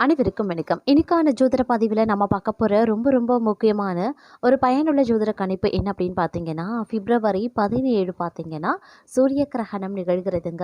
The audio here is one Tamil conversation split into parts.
அனைவருக்கும் வணக்கம். இன்னைக்கான ஜோதிட பதிவில் நம்ம பார்க்க போகிற ரொம்ப முக்கியமான ஒரு பயனுள்ள ஜோதிட கணிப்பு என்ன அப்படின்னு பார்த்தீங்கன்னா, பிப்ரவரி 17 பார்த்தீங்கன்னா சூரிய கிரகணம் நிகழ்கிறதுங்க.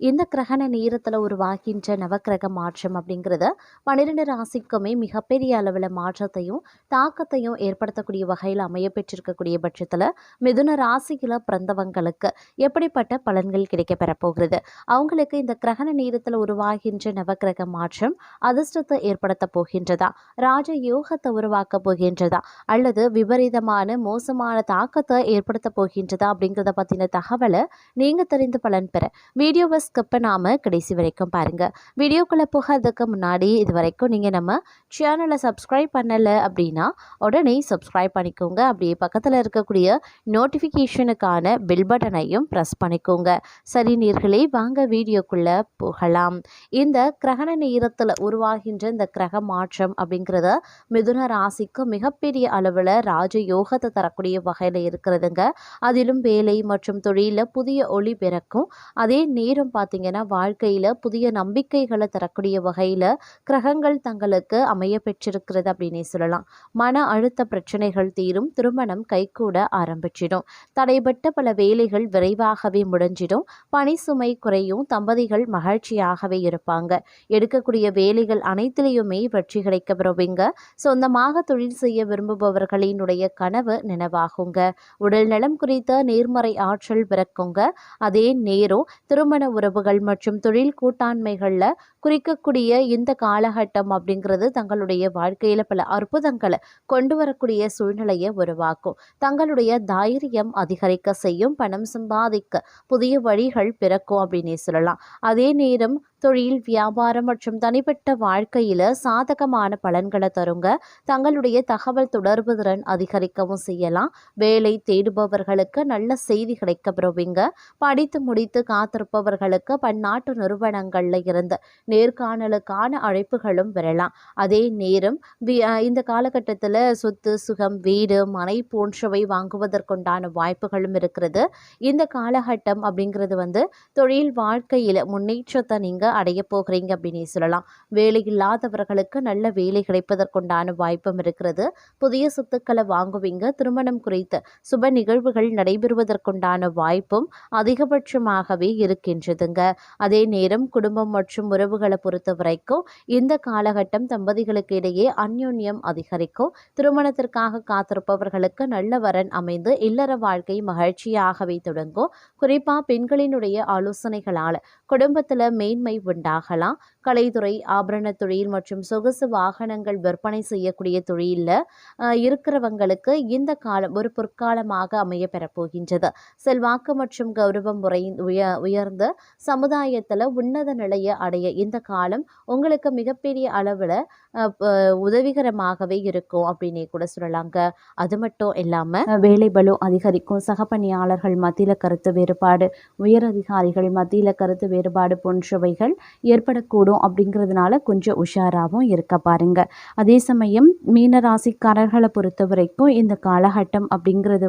இந்த கிரகண நேரத்தில் உருவாகின்ற நவக்கிரக மாற்றம் அப்படிங்கிறத 12 ராசிக்குமே மிகப்பெரிய அளவில் மாற்றத்தையும் தாக்கத்தையும் ஏற்படுத்தக்கூடிய வகையில் அமைய பெற்றிருக்கக்கூடிய பட்சத்தில் மிதுன ராசியில் பிறந்தவங்களுக்கு எப்படிப்பட்ட பலன்கள் கிடைக்க பெறப்போகிறது, அவங்களுக்கு இந்த கிரகண நேரத்தில் உருவாகின்ற நவக்கிரக மாற்றம் அதிர்ஷ்ட ஏற்படுத்த போகின்றதா, ராஜ யோகத்தை உருவாக்க போகின்றதா, அல்லது விபரீதமான மோசமான தாக்கத்தை ஏற்படுத்த போகின்றதா அப்படிங்கிறத பத்தின தகவலை நீங்க தெரிந்து பலன் பெற வீடியோவை ஸ்கிப் பண்ணாம கடைசி வரைக்கும் பாருங்க. வீடியோக்குள்ள போகிறதுக்கு முன்னாடி இது வரைக்கும் நீங்க நம்ம சேனலை சப்ஸ்கிரைப் பண்ணல அப்படின்னா உடனே சப்ஸ்கிரைப் பண்ணிக்கோங்க. அப்படியே பக்கத்தில் இருக்கக்கூடிய நோட்டிஃபிகேஷனுக்கான பெல் பட்டனையும் ப்ரெஸ் பண்ணிக்கோங்க. சரி நேயர்களே, வாங்க வீடியோக்குள்ள போகலாம். இந்த கிரகண நேரத்தில் உருவாகின்ற இந்த கிரக மாற்றம் அப்படிங்கிறத மிதுன ராசிக்கு மிகப்பெரிய அளவில் ராஜ யோகத்தை தரக்கூடிய வகையில் இருக்கிறதுங்க. அதிலும் வேலை மற்றும் தொழிலில் புதிய ஒளி பிறக்கும். அதே நேரம் பார்த்தீங்கன்னா வாழ்க்கையில் புதிய நம்பிக்கைகளை தரக்கூடிய வகையில் கிரகங்கள் தங்களுக்கு அமைய பெற்றிருக்கிறது அப்படின்னே சொல்லலாம். மன அழுத்த பிரச்சனைகள் தீரும், திருமணம் கைகூட ஆரம்பிச்சிடும், தடைபட்ட பல வேலைகள் விரைவாகவே முடிஞ்சிடும், பணி சுமை குறையும், தம்பதிகள் மகிழ்ச்சியாகவே இருப்பாங்க, எடுக்கக்கூடிய வேலைகள் அனைத்திலையுமே வெற்றி கிடைக்க பெறுவீங்க, சொந்தமாக தொழில் செய்ய விரும்புபவர்களினுடைய கனவு நினைவாகுங்க, உடல் நலம் குறித்த நேர்மறை ஆற்றல் பிறக்குங்க. அதே நேரம் திருமண உறவுகள் மற்றும் தொழில் கூட்டாண்மைகளில் குறிக்கக்கூடிய இந்த காலகட்டம் அப்படிங்கிறது தங்களுடைய வாழ்க்கையில பல அற்புதங்களை கொண்டு வரக்கூடிய சூழ்நிலையை உருவாக்கும். தங்களுடைய தைரியம் அதிகரிக்க செய்யும், பணம் சம்பாதிக்க புதிய வழிகள் பிறக்கும் அப்படின்னே சொல்லலாம். அதே நேரம் தொழில், வியாபாரம் மற்றும் தனிப்பட்ட வாழ்க்கையில சாதகமான பலன்களை தருங்க. தங்களுடைய தகவல் தொடர்பு திறன் அதிகரிக்கவும் செய்யலாம். வேலை தேடுபவர்களுக்கு நல்ல செய்தி கிடைக்க பெறுவீங்க. படித்து முடித்து காத்திருப்பவர்களுக்கு பன்னாட்டு நிறுவனங்கள்ல இருந்து நேர்காணலுக்கான அழைப்புகளும் பெறலாம். அதே நேரம் இந்த காலகட்டத்தில் சொத்து, சுகம், வீடு, மனை போன்றவை வாங்குவதற்குண்டான வாய்ப்புகளும் இருக்கிறது. இந்த காலகட்டம் அப்படிங்கிறது தொழில் வாழ்க்கையில முன்னேற்றத்தை நீங்க அடைய போகிறீங்க அப்படின்னு சொல்லலாம். வேலை இல்லாதவர்களுக்கு நல்ல வேலை கிடைப்பதற்குண்டான வாய்ப்பும் இருக்கிறது. புதிய சொத்துக்களை வாங்குவீங்க. திருமணம் குறித்து சுப நிகழ்வுகள் நடைபெறுவதற்குண்டான வாய்ப்பும் அதிகபட்சமாகவே இருக்கின்றதுங்க. அதே நேரம் குடும்பம் மற்றும் உறவுகளை பொறுத்த வரைக்கும் இந்த காலகட்டம் தம்பதிகளுக்கு இடையே அந்யோன்யம் அதிகரிக்கும். திருமணத்திற்காக காத்திருப்பவர்களுக்கு நல்ல வரன் அமைந்து இல்லற வாழ்க்கை மகிழ்ச்சியாகவே தொடங்கும். குறிப்பா பெண்களினுடைய ஆலோசனைகளால குடும்பத்துல மேன்மை உண்டாகலாம். கலைத்துறை, ஆபரண தொழில் மற்றும் சொகுசு வாகனங்கள் விற்பனை செய்யக்கூடிய தொழிலில் இருக்கிறவங்களுக்கு இந்த காலம் ஒரு பொற்காலமாக அமைய பெறப்போகின்றது. செல்வாக்கு மற்றும் கௌரவம் உயர்ந்த சமுதாயத்தில் உன்னத நிலையை அடைய இந்த காலம் உங்களுக்கு மிகப்பெரிய அளவில் உதவிகரமாகவே இருக்கும் அப்படின்னே கூட சொல்லலாங்க. அது மட்டும் இல்லாமல் வேலை பளு அதிகரிக்கும். சக பணியாளர்கள் மத்தியில் கருத்து வேறுபாடு, உயர் அதிகாரிகள் மத்தியில் கருத்து வேறுபாடு போன்றவைகள் ஏற்படக்கூடும். அப்படிங்கிறதுனால கொஞ்சம் உஷாராகவும் இருக்க பாருங்க. அதே சமயம் மீன ராசிக்காரர்களை பொறுத்த வரைக்கும் இந்த காலகட்டம் அப்படிங்கிறது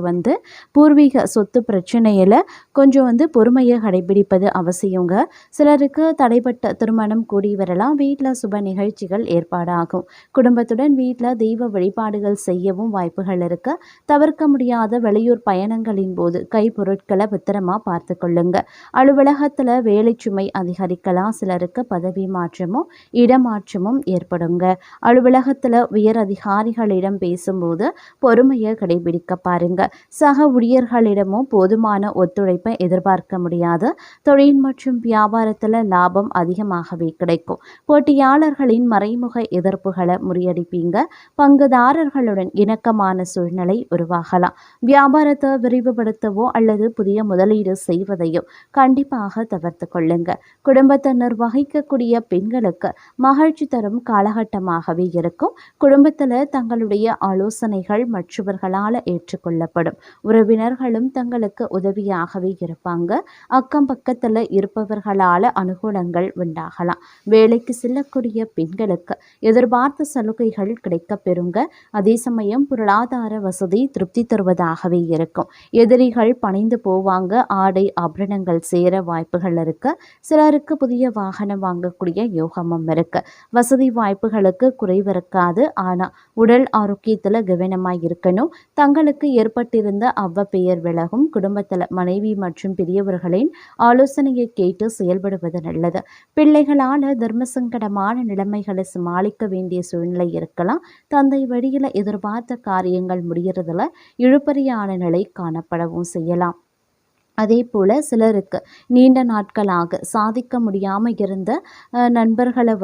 பூர்வீக சொத்து பிரச்சனையில் கொஞ்சம் பொறுமையை கடைபிடிப்பது அவசியங்க. சிலருக்கு தடைப்பட்ட திருமணம் கூடி வரலாம். வீட்டில் சுப நிகழ்ச்சிகள் ஏற்பாடாகும். குடும்பத்துடன் வீட்டில் தெய்வ வழிபாடுகள் செய்யவும் வாய்ப்புகள் இருக்கு. தவிர்க்க முடியாத வெளியூர் பயணங்களின் போது கைப்பொருட்களை பத்திரமா பார்த்து கொள்ளுங்க. அலுவலகத்தில் வேலை சுமை அதிகரிக்கலாம். சிலருக்கு பதவி மாற்றமும் இடமாற்றமும் ஏற்படுங்க. அலுவலகத்தில் உயர் அதிகாரிகளிடம் பேசும்போது பொறுமையை கடைபிடிக்க பாருங்க. சக ஊழியர்களிடமும் போதுமான ஒத்துழைப்பை எதிர்பார்க்க முடியாது. தொழில் மற்றும் வியாபாரத்தில் லாபம் அதிகமாகவே கிடைக்கும். போட்டியாளர்களின் மறைமுக எதிர்ப்புகளை முறியடிப்பீங்க. பங்குதாரர்களுடன் இணக்கமான சூழ்நிலை உருவாகலாம். வியாபாரத்தை விரிவுபடுத்தவோ அல்லது புதிய முதலீடு செய்வதையோ கண்டிப்பாக தவிர்த்து கொள்ளுங்க. குடும்பத்தை நிர்வகிக்கக்கூடிய பெண்களுக்கு மகிழ்ச்சி தரும் காலகட்டமாகவே இருக்கும். குடும்பத்தில் தங்களுடைய ஆலோசனைகள் மற்றவர்களால் ஏற்றுக்கொள்ளப்படும். உறவினர்களும் தங்களுக்கு உதவியாகவே இருப்பாங்க. அக்கம் பக்கத்தில் இருப்பவர்களால் அனுகூலங்கள் உண்டாகலாம். வேலைக்கு செல்லக்கூடிய பெண்களுக்கு எதிர்பார்த்த சலுகைகள் கிடைக்க பெறுங்க. அதே சமயம் பொருளாதார வசதி திருப்தி தருவதாகவே இருக்கும். எதிரிகள் பணிந்து போவாங்க. ஆடை ஆபரணங்கள் சேர வாய்ப்புகள் இருக்கு. சிலருக்கு புதிய வாகனம் வாங்கக்கூடிய யோகமும் இருக்கு. வசதி வாய்ப்புகளுக்கு குறைவு இருக்காது. ஆனால் உடல் ஆரோக்கியத்தில் கவனமாக இருக்கணும். தங்களுக்கு ஏற்பட்டிருந்த அவ்வப்பெயர் விலகும். குடும்பத்தில் மனைவி மற்றும் பெரியவர்களின் ஆலோசனையை கேட்டு செயல்படுவது நல்லது. பிள்ளைகளால் தர்மசங்கடமான நிலைமைகளை சமாளிக்க வேண்டிய சூழ்நிலை இருக்கலாம். தந்தை வழியில் எதிர்பார்த்த காரியங்கள் முடிகிறதுல இழுபறியான நிலை காணப்படவும் செய்யலாம். அதே போல் சிலருக்கு நீண்ட நாட்களாக சாதிக்க முடியாமல் இருந்த நண்பர்களை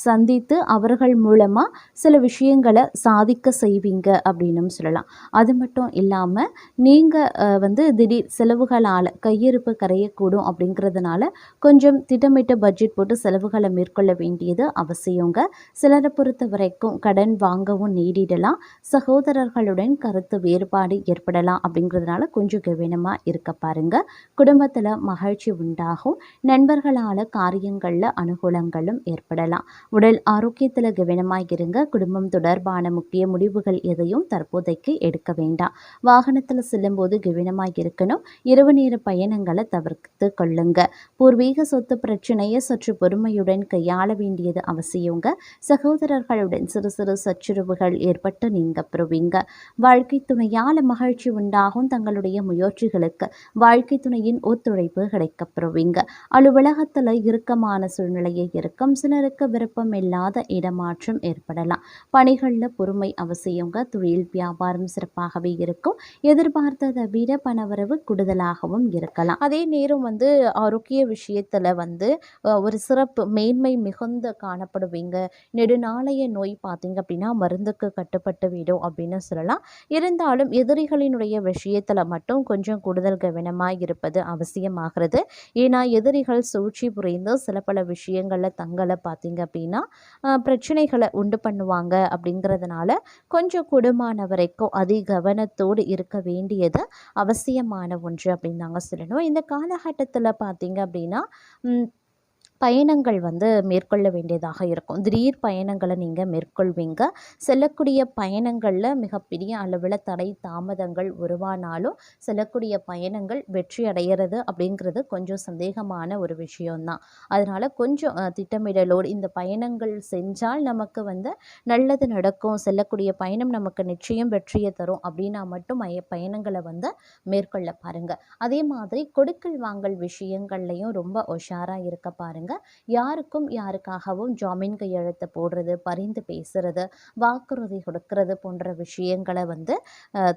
சந்தித்து அவர்கள் மூலமாக சில விஷயங்களை சாதிக்க செய்வீங்க அப்படின்னும் சொல்லலாம். அது மட்டும் இல்லாமல் நீங்கள் திடீர் செலவுகளால் கையிருப்பு கரையக்கூடும். அப்படிங்கிறதுனால கொஞ்சம் திட்டமிட்ட பட்ஜெட் போட்டு செலவுகளை மேற்கொள்ள வேண்டியது அவசியங்க. சிலரை பொறுத்த வரைக்கும் கடன் வாங்கவும் நேரிடலாம். சகோதரர்களுடன் கருத்து வேறுபாடு ஏற்படலாம். அப்படிங்கிறதுனால கொஞ்சம் கவனமாக இருக்க பாருங்க. குடும்பத்தில் மகிழ்ச்சி உண்டாகும். நண்பர்களால் காரியங்களில் அனுகூலங்களும் ஏற்படலாம். உடல் ஆரோக்கியத்தில் கவனமாக இருங்க. குடும்பம் தொடர்பான முக்கிய முடிவுகள் எதையும் தற்போதைக்கு எடுக்க வேண்டாம். வாகனத்தில் செல்லும்போது கவனமாக இருக்கணும். இரவு நேர பயணங்களை தவிர்த்து கொள்ளுங்க. பூர்வீக சொத்து பிரச்சனையை சற்று பொறுமையுடன் கையாள வேண்டியது அவசியங்க. சகோதரர்களுடன் சிறு சிறு சச்சுரவுகள் ஏற்பட்டு நீங்க பெறுவீங்க. வாழ்க்கை துணையால் மகிழ்ச்சி உண்டாகும். தங்களுடைய முயற்சிகளுக்கு வாழ்க்கை துணையின் ஒத்துழைப்பு கிடைக்கப்பெறுவீங்க. அலுவலகத்தில் இறுக்கமான சூழ்நிலையை இருக்கும். சிலருக்கு விருப்பம் இல்லாத இடமாற்றம் ஏற்படலாம். பணிகளில் பொறுமை அவசியங்க. தொழில் வியாபாரம் சிறப்பாகவே இருக்கும். எதிர்பார்த்ததை விட பணவரவு கூடுதலாகவும் இருக்கலாம். அதே நேரம் ஆரோக்கிய விஷயத்தில் ஒரு சிறப்பு மேன்மை மிகுந்த காணப்படுவீங்க. நெடுநாளைய நோய் பார்த்தீங்க அப்படின்னா மருந்துக்கு கட்டுப்பட்டு விடும் அப்படின்னு சொல்லலாம். இருந்தாலும் எதிரிகளினுடைய விஷயத்தில் மட்டும் கொஞ்சம் கூடுதல் கவனமாக இருப்பது அவசியமாகிறது. ஏன்னா எதிரிகள் சூழ்ச்சி புரிந்து சில பல விஷயங்களில் தங்களை பார்த்தீங்க அப்படின்னா பிரச்சனைகளை உண்டு பண்ணுவாங்க. அப்படிங்கிறதுனால கொஞ்சம் கூடுமான வரைக்கும் கவனத்தோடு இருக்க வேண்டியது அவசியமான ஒன்று அப்படின்னு தாங்க சொல்லணும். இந்த காலகட்டத்தில் பார்த்தீங்க அப்படின்னா பயணங்கள் மேற்கொள்ள வேண்டியதாக இருக்கும். திடீர் பயணங்களை நீங்கள் மேற்கொள்வீங்க. செல்லக்கூடிய பயணங்களில் மிகப்பெரிய அளவில் தடை தாமதங்கள் உருவானாலும் செல்லக்கூடிய பயணங்கள் வெற்றி அடைகிறது அப்படிங்கிறது கொஞ்சம் சந்தேகமான ஒரு விஷயம்தான். அதனால் கொஞ்சம் திட்டமிடலோடு இந்த பயணங்கள் செஞ்சால் நமக்கு நல்லது நடக்கும், செல்லக்கூடிய பயணம் நமக்கு நிச்சயம் வெற்றியை தரும் அப்படின்னா மட்டும் பயணங்களை மேற்கொள்ள பாருங்கள். அதே மாதிரி கொடுக்கல் வாங்கல் விஷயங்கள்லையும் ரொம்ப உஷாராக இருக்க பாருங்கள். யாருக்கும் யாருக்காகவும் ஜாமீன் கையெழுத்து போடுறது, பரிந்து பேசுறது, வாக்குறுதி கொடுக்கறது போன்ற விஷயங்களை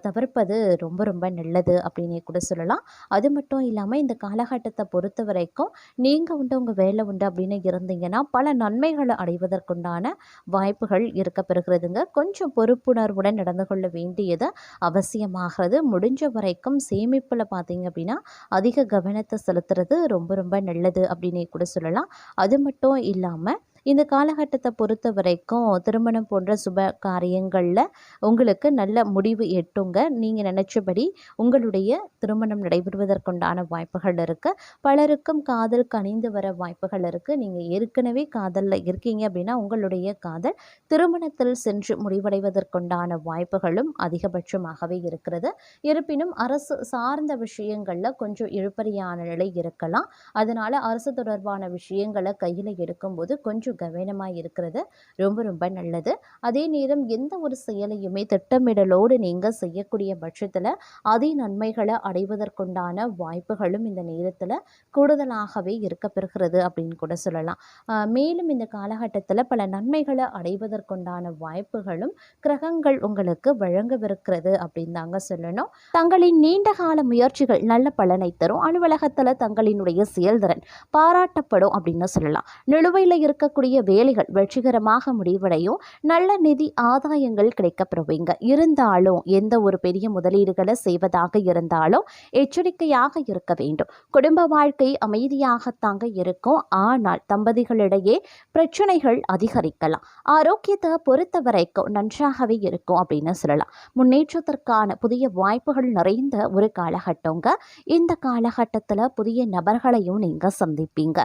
தவிர்ப்பது ரொம்ப ரொம்ப நல்லது அப்படின்னே கூட சொல்லலாம். அது மட்டும் இல்லாமல் இந்த காலகட்டத்தை பொறுத்த வரைக்கும் நீங்கள் உங்கள் வேலை உண்டு அப்படின்னு இருந்தீங்கன்னா பல நன்மைகளை அடைவதற்குண்டான வாய்ப்புகள் இருக்க பெறுகிறதுங்க. கொஞ்சம் பொறுப்புணர்வுடன் நடந்து கொள்ள வேண்டியது அவசியமாகிறது. முடிஞ்ச வரைக்கும் சேமிப்பில் பார்த்தீங்க அப்படின்னா அதிக கவனத்தை செலுத்துறது ரொம்ப ரொம்ப நல்லது அப்படின்னே கூட சொல்லலாம். அது மட்டும் இல்லாமல் இந்த காலகட்டத்தை பொறுத்த வரைக்கும் திருமணம் போன்ற சுப காரியங்களில் உங்களுக்கு நல்ல முடிவு எட்டுங்க. நீங்கள் நினச்சபடி உங்களுடைய திருமணம் நடைபெறுவதற்குண்டான வாய்ப்புகள் இருக்குது. பலருக்கும் காதல் கனிந்து வர வாய்ப்புகள் இருக்குது. நீங்கள் ஏற்கனவே காதலில் இருக்கீங்க அப்படின்னா உங்களுடைய காதல் திருமணத்தில் சென்று முடிவடைவதற்குண்டான வாய்ப்புகளும் அதிகபட்சமாகவே இருக்கிறது. இருப்பினும் அரசு சார்ந்த விஷயங்களில் கொஞ்சம் இழுபறியான நிலை இருக்கலாம். அதனால் அரசு தொடர்பான விஷயங்களை கையில் எடுக்கும்போது கொஞ்சம் கவனமாக இருக்கிறது ரொம்ப ரொம்ப நல்லது. அதே நேரம் எந்த ஒரு செயலையுமே திட்டமிடலோடு நீங்கள் செய்யக்கூடிய பட்சத்தில் நன்மைகளை அடைவதற்குண்டான வாய்ப்புகளும் இந்த நேரத்தில் கூடுதலாகவே இருக்க பெறுகிறது அப்படின்னு கூட சொல்லலாம். மேலும் இந்த காலகட்டத்தில் பல நன்மைகளை அடைவதற்குண்டான வாய்ப்புகளும் கிரகங்கள் உங்களுக்கு வழங்கவிருக்கிறது அப்படின்னு தாங்க சொல்லணும். தங்களின் நீண்ட கால முயற்சிகள் நல்ல பலனை தரும். அலுவலகத்தில் தங்களினுடைய செயல்திறன் பாராட்டப்படும் அப்படின்னு சொல்லலாம். நிலுவையில் இருக்கக்கூடிய வேலைகள் வெற்றிகரமாக முடிவடையும். நல்ல நிதி ஆதாயங்கள் கிடைக்கப்பெறுவீங்க. இருந்தாலும் எந்த ஒரு பெரிய முதலீடுகளை செய்வதாக இருந்தாலும் எச்சரிக்கையாக இருக்க வேண்டும். குடும்ப வாழ்க்கை அமைதியாகத்தாங்க இருக்கும். ஆனால் தம்பதிகளிடையே பிரச்சனைகள் அதிகரிக்கலாம். ஆரோக்கியத்தை பொறுத்த வரைக்கும் நன்றாகவே இருக்கும் அப்படின்னு சொல்லலாம். முன்னேற்றத்திற்கான புதிய வாய்ப்புகள் நிறைந்த ஒரு காலகட்டங்க. இந்த காலகட்டத்தில் புதிய நபர்களையும் நீங்கள் சந்திப்பீங்க.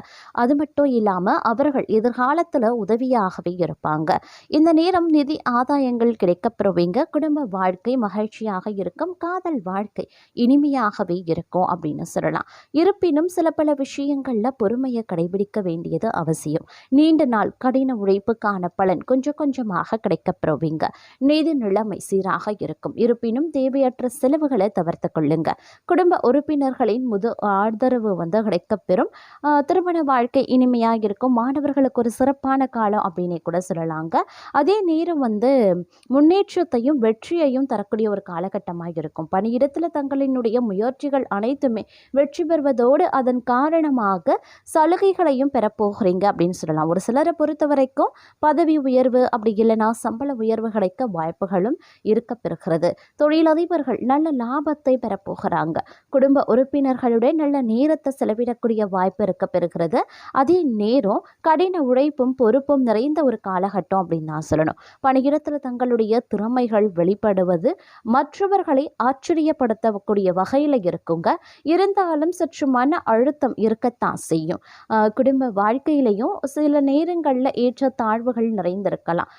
அது மட்டும் இல்லாமல் அவர்கள் எதிர்கால காலத்தில் உதவியாகவே இருப்பாங்க. இந்த நேரம் நிதி ஆதாயங்கள் கிடைக்கப்பெறுவீங்க. குடும்ப வாழ்க்கை மகிழ்ச்சியாக இருக்கும். காதல் வாழ்க்கை இனிமையாகவே இருக்கும் அப்படின்னு சொல்லலாம். இருப்பினும் சில பல விஷயங்களில் பொறுமையை கடைபிடிக்க வேண்டியது அவசியம். நீண்ட நாள் கடின உழைப்புக்கான பலன் கொஞ்சம் கொஞ்சமாக கிடைக்கப்பெறுவீங்க. நிதி நிலைமை சீராக இருக்கும். இருப்பினும் தேவையற்ற செலவுகளை தவிர்த்து கொள்ளுங்க. குடும்ப உறுப்பினர்களின் ஆதரவு கிடைக்கப்பெறும். திருமண வாழ்க்கை இனிமையாக இருக்கும். மாணவர்களுக்கு ஒரு சிறப்பான காலம் அப்படின்னே கூட சொல்லலாங்க. அதே நேரம் முன்னேற்றத்தையும் வெற்றியையும் தரக்கூடிய ஒரு காலகட்டமாக இருக்கும். பணியிடத்தில் தங்களினுடைய முயற்சிகள் அனைத்துமே வெற்றி பெறுவதோடு அதன் காரணமாக சலுகைகளையும் பெறப்போகிறீங்க அப்படின்னு சொல்லலாம். ஒரு சிலரை பொறுத்த வரைக்கும் பதவி உயர்வு அப்படி இல்லைனா சம்பள உயர்வு கிடைக்க வாய்ப்புகளும் இருக்க பெறுகிறது. தொழிலதிபர்கள் நல்ல லாபத்தை பெறப்போகிறாங்க. குடும்ப உறுப்பினர்களுடன் நல்ல நேரத்தை செலவிடக்கூடிய வாய்ப்பு இருக்க பெறுகிறது. அதே நேரம் கடின உழைப்பும் பொறுப்பும் நிறைந்த ஒரு காலகட்டம் அப்படின்னு நான் சொல்லணும். பணியிடத்தில் தங்களுடைய திறமைகள் வெளிப்படுவது மற்றவர்களை ஆச்சரியப்படுத்தக்கூடிய வகையில் இருக்குங்க. இருந்தாலும் சற்று மன அழுத்தம் இருக்கத்தான் செய்யும். குடும்ப வாழ்க்கையிலையும் சில நேரங்களில் ஏற்ற தாழ்வுகள் நிறைந்திருக்கலாம்.